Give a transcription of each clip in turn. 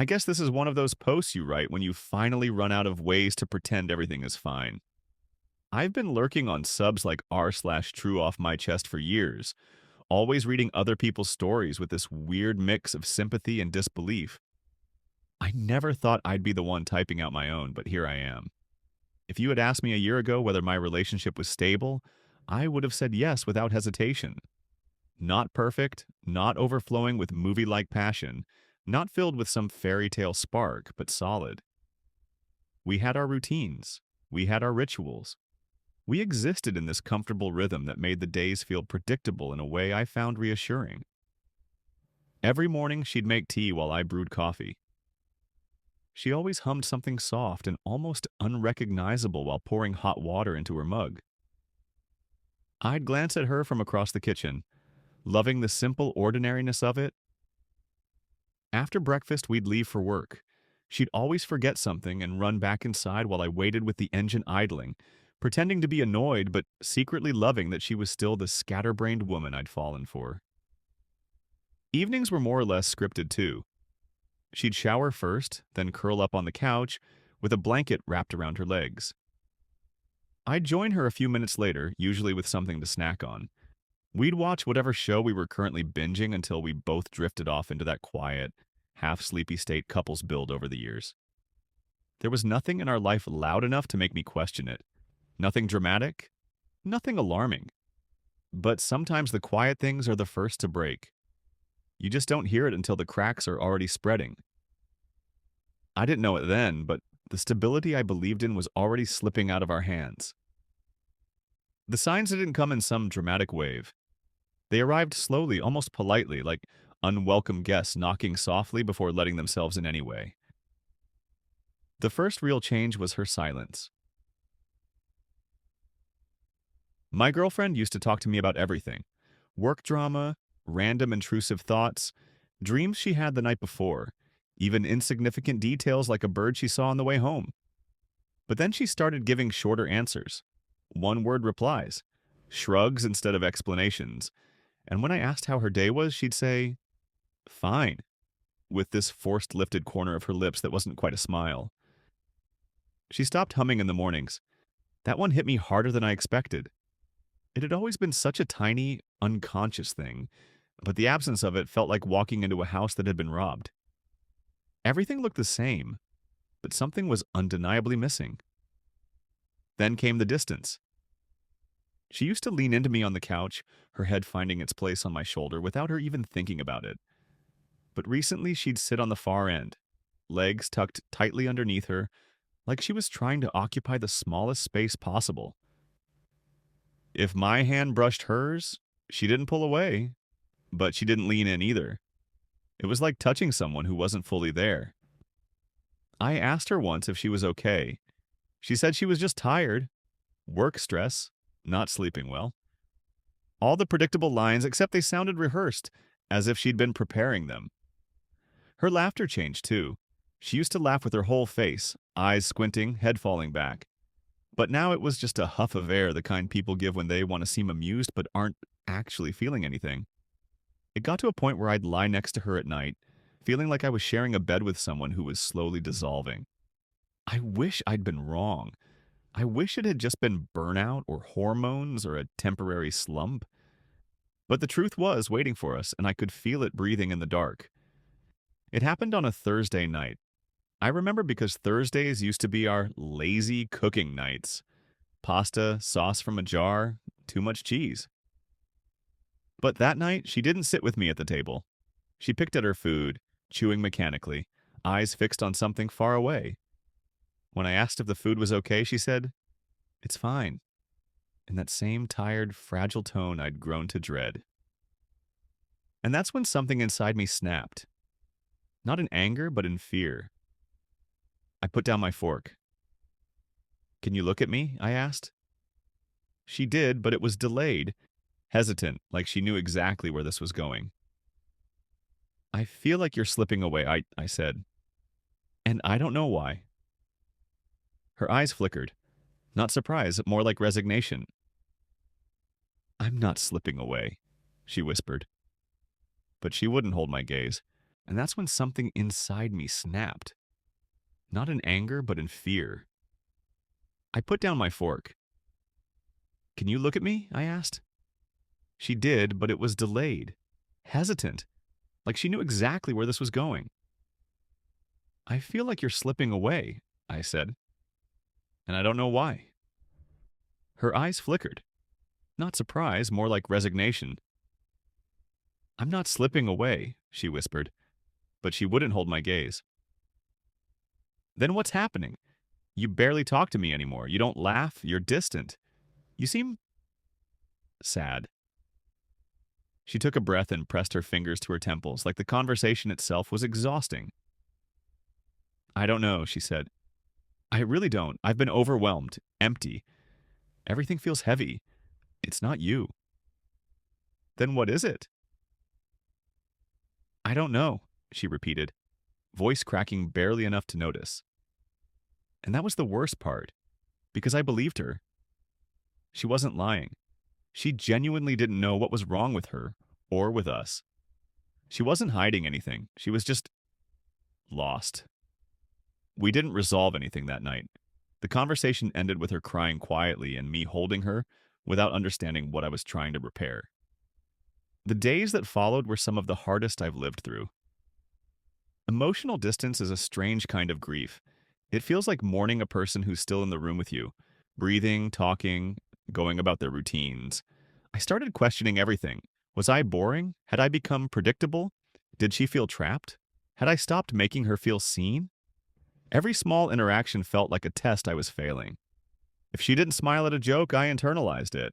I guess this is one of those posts you write when you finally run out of ways to pretend everything is fine. I've been lurking on subs like r/true off my chest for years, always reading other people's stories with this weird mix of sympathy and disbelief. I never thought I'd be the one typing out my own, but here I am. If you had asked me a year ago whether my relationship was stable, I would have said yes without hesitation. Not perfect, not overflowing with movie-like passion, not filled with some fairy tale spark, but solid. We had our routines. We had our rituals. We existed in this comfortable rhythm that made the days feel predictable in a way I found reassuring. Every morning, she'd make tea while I brewed coffee. She always hummed something soft and almost unrecognizable while pouring hot water into her mug. I'd glance at her from across the kitchen, loving the simple ordinariness of it. After breakfast, we'd leave for work. She'd always forget something and run back inside while I waited with the engine idling, pretending to be annoyed but secretly loving that she was still the scatterbrained woman I'd fallen for. Evenings were more or less scripted too. She'd shower first, then curl up on the couch with a blanket wrapped around her legs. I'd join her a few minutes later, usually with something to snack on. We'd watch whatever show we were currently binging until we both drifted off into that quiet, half-sleepy state couples build over the years. There was nothing in our life loud enough to make me question it. Nothing dramatic, nothing alarming. But sometimes the quiet things are the first to break. You just don't hear it until the cracks are already spreading. I didn't know it then, but the stability I believed in was already slipping out of our hands. The signs didn't come in some dramatic wave. They arrived slowly, almost politely, like unwelcome guests knocking softly before letting themselves in anyway. The first real change was her silence. My girlfriend used to talk to me about everything: work drama, random intrusive thoughts, dreams she had the night before, even insignificant details like a bird she saw on the way home. But then she started giving shorter answers, one-word replies, shrugs instead of explanations, and when I asked how her day was, she'd say, "Fine," with this forced lifted corner of her lips that wasn't quite a smile. She stopped humming in the mornings. That one hit me harder than I expected. It had always been such a tiny, unconscious thing, but the absence of it felt like walking into a house that had been robbed. Everything looked the same, but something was undeniably missing. Then came the distance. She used to lean into me on the couch, her head finding its place on my shoulder without her even thinking about it. But recently she'd sit on the far end, legs tucked tightly underneath her, like she was trying to occupy the smallest space possible. If my hand brushed hers, she didn't pull away, but she didn't lean in either. It was like touching someone who wasn't fully there. I asked her once if she was okay. She said she was just tired, work stress, not sleeping well. All the predictable lines, except they sounded rehearsed, as if she'd been preparing them. Her laughter changed too. She used to laugh with her whole face, eyes squinting, head falling back. But now it was just a huff of air, the kind people give when they want to seem amused but aren't actually feeling anything. It got to a point where I'd lie next to her at night, feeling like I was sharing a bed with someone who was slowly dissolving. I wish I'd been wrong. I wish it had just been burnout or hormones or a temporary slump. But the truth was waiting for us, and I could feel it breathing in the dark. It happened on a Thursday night. I remember because Thursdays used to be our lazy cooking nights. Pasta, sauce from a jar, too much cheese. But that night, she didn't sit with me at the table. She picked at her food, chewing mechanically, eyes fixed on something far away. When I asked if the food was okay, she said, "It's fine," in that same tired, fragile tone I'd grown to dread. And that's when something inside me snapped. Not in anger, but in fear. I put down my fork. "Can you look at me?" I asked. She did, but it was delayed, hesitant, like she knew exactly where this was going. "I feel like you're slipping away," I said. "And I don't know why." Her eyes flickered. Not surprise, more like resignation. "I'm not slipping away," she whispered. But she wouldn't hold my gaze. And that's when something inside me snapped. Not in anger, but in fear. I put down my fork. Can you look at me? I asked. She did, but it was delayed, hesitant, like she knew exactly where this was going. I feel like you're slipping away, I said, and I don't know why. Her eyes flickered. Not surprise, more like resignation. I'm not slipping away, she whispered, but she wouldn't hold my gaze. Then what's happening? You barely talk to me anymore. You don't laugh. You're distant. You seem sad. She took a breath and pressed her fingers to her temples, like the conversation itself was exhausting. I don't know, she said. I really don't. I've been overwhelmed, empty. Everything feels heavy. It's not you. Then what is it? I don't know, she repeated, voice cracking barely enough to notice. And that was the worst part, because I believed her. She wasn't lying. She genuinely didn't know what was wrong with her or with us. She wasn't hiding anything. She was just lost. We didn't resolve anything that night. The conversation ended with her crying quietly and me holding her without understanding what I was trying to repair. The days that followed were some of the hardest I've lived through. Emotional distance is a strange kind of grief. It feels like mourning a person who's still in the room with you, breathing, talking, going about their routines. I started questioning everything. Was I boring? Had I become predictable? Did she feel trapped? Had I stopped making her feel seen? Every small interaction felt like a test I was failing. If she didn't smile at a joke, I internalized it.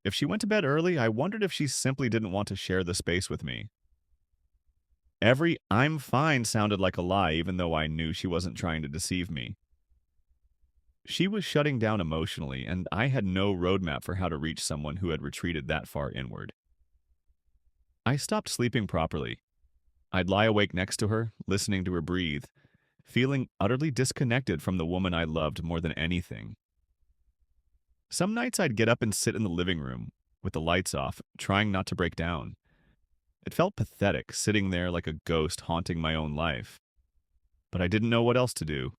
If she went to bed early, I wondered if she simply didn't want to share the space with me. Every "I'm fine" sounded like a lie, even though I knew she wasn't trying to deceive me. She was shutting down emotionally, and I had no roadmap for how to reach someone who had retreated that far inward. I stopped sleeping properly. I'd lie awake next to her, listening to her breathe, feeling utterly disconnected from the woman I loved more than anything. Some nights I'd get up and sit in the living room, with the lights off, trying not to break down. It felt pathetic, sitting there like a ghost haunting my own life. But I didn't know what else to do.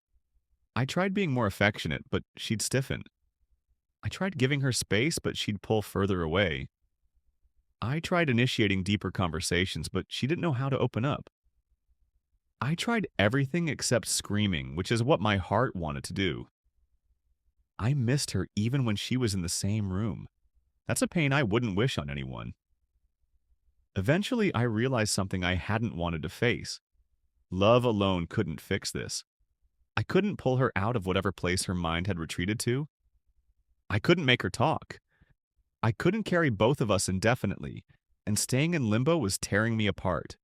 I tried being more affectionate, but she'd stiffen. I tried giving her space, but she'd pull further away. I tried initiating deeper conversations, but she didn't know how to open up. I tried everything except screaming, which is what my heart wanted to do. I missed her even when she was in the same room. That's a pain I wouldn't wish on anyone. Eventually, I realized something I hadn't wanted to face. Love alone couldn't fix this. I couldn't pull her out of whatever place her mind had retreated to. I couldn't make her talk. I couldn't carry both of us indefinitely, and staying in limbo was tearing me apart.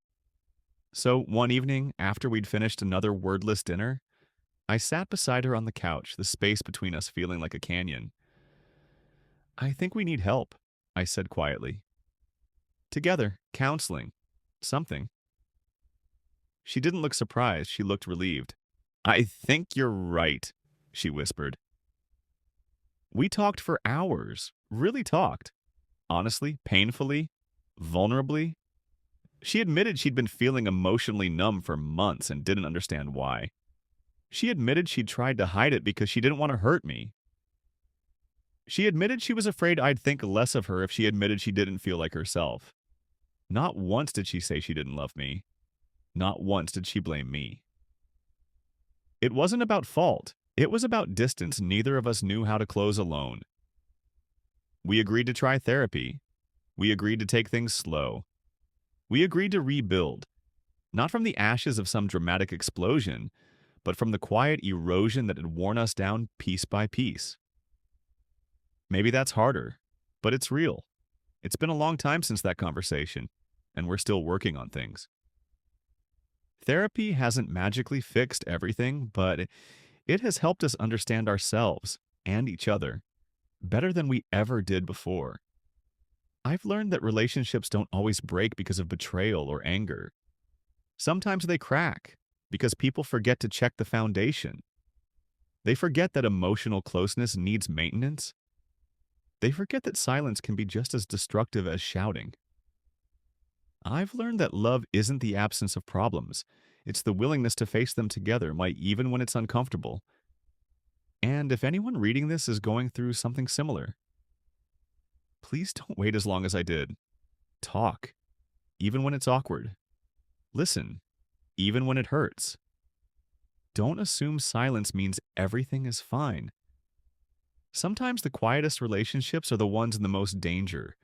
So one evening, after we'd finished another wordless dinner, I sat beside her on the couch, the space between us feeling like a canyon. I think we need help, I said quietly. Together, counseling, something. She didn't look surprised, she looked relieved. I think you're right, she whispered. We talked for hours, really talked. Honestly, painfully, vulnerably. She admitted she'd been feeling emotionally numb for months and didn't understand why. She admitted she'd tried to hide it because she didn't want to hurt me. She admitted she was afraid I'd think less of her if she admitted she didn't feel like herself. Not once did she say she didn't love me. Not once did she blame me. It wasn't about fault. It was about distance neither of us knew how to close alone. We agreed to try therapy. We agreed to take things slow. We agreed to rebuild, not from the ashes of some dramatic explosion, but from the quiet erosion that had worn us down piece by piece. Maybe that's harder, but it's real. It's been a long time since that conversation, and we're still working on things. Therapy hasn't magically fixed everything, but it has helped us understand ourselves and each other better than we ever did before. I've learned that relationships don't always break because of betrayal or anger. Sometimes they crack because people forget to check the foundation. They forget that emotional closeness needs maintenance. They forget that silence can be just as destructive as shouting. I've learned that love isn't the absence of problems. It's the willingness to face them together, even when it's uncomfortable. And if anyone reading this is going through something similar, please don't wait as long as I did. Talk, even when it's awkward. Listen, even when it hurts. Don't assume silence means everything is fine. Sometimes the quietest relationships are the ones in the most danger,